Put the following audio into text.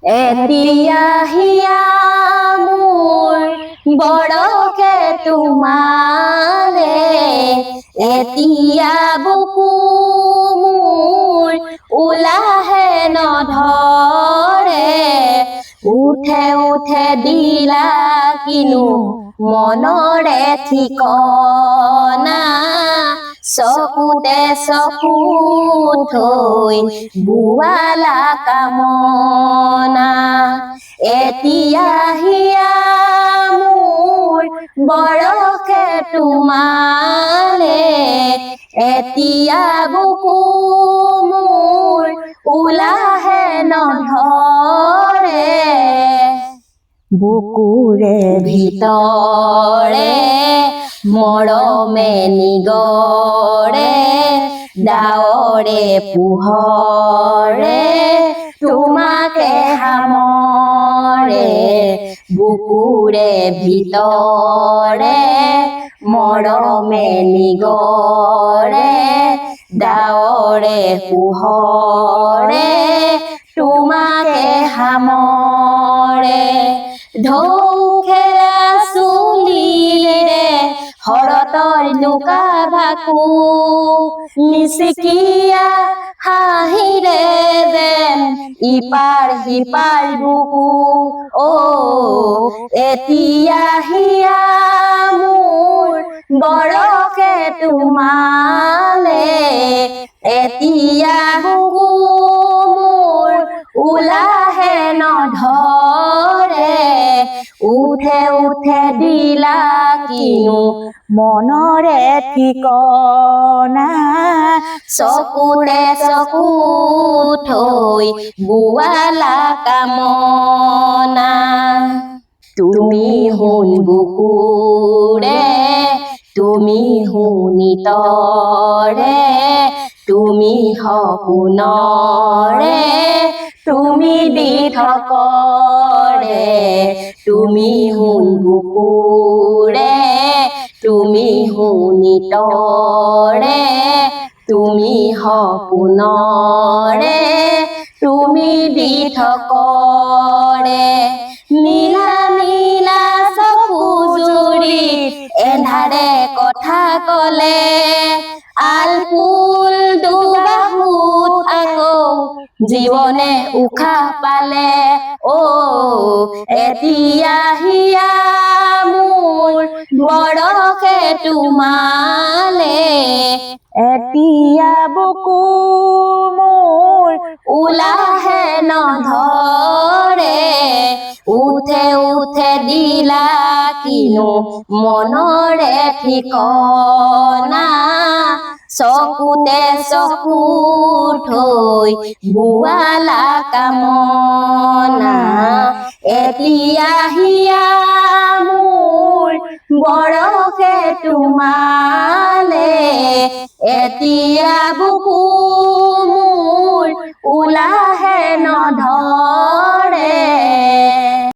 এতিয়া হিয়া মোৰ বৰকে তোমালে এতিয়া বুকু মোৰ ওলাহে নধৰে উঠে উঠে দিলা কিনো মনৰে ঠিকনা চকুতে চকু থৈ বোৱালা কামনা এতিয়া হিয়া মোৰ বৰকে তোমালে এতিয়া বুকু মোৰ ওলাহে নধৰে বুকুৰে ভিতৰে মৰমে নিগৰে ডাৱৰে পোহৰে তোমাকে সামৰে বুকুৰে ভিতৰে মৰমে নিগৰে ডাৱৰে পোহৰে তোমাকে সামৰে ঢৌ খেলা চুলিৰে শৰতৰ লুকা ভাকু নিচিকিয়া হাঁহিৰে যেন ইপাৰ সিপাৰ বুকু এতিয়া হিয়া মোৰ বৰকে তোমালে এতিয়া বুকু মোৰ ওলাহে নধৰে উঠে উঠে দিলা কিনো মনৰে ঠিকনা চকুৰে চকু থৈ বোৱালা কামনা তুমি শুন বুকুৰে তুমি শুনিতৰে তুমি সপোনৰে তুমি দিঠকৰে তুমি শুন বুকুৰে তুমি শুনিতৰে তুমি সপোনৰে তুমি দিঠকৰে নীলা নীলা চকু জুৰি এন্ধাৰে কথা কলে আলফুল দুবাহুত আকৌ জীৱনে উশাহ পালে এতিয়া হিয়া মোৰ বৰকে তোমালে এতিয়া বুকু মোৰ ওলাহে নধৰে উঠে উঠে দিলা কিনো মনৰে ঠিকনা চকুতে চকু থৈ বোৱালা কামনা এতিয়া হিয়া মোৰ বৰকে তোমালে এতিয়া বুকু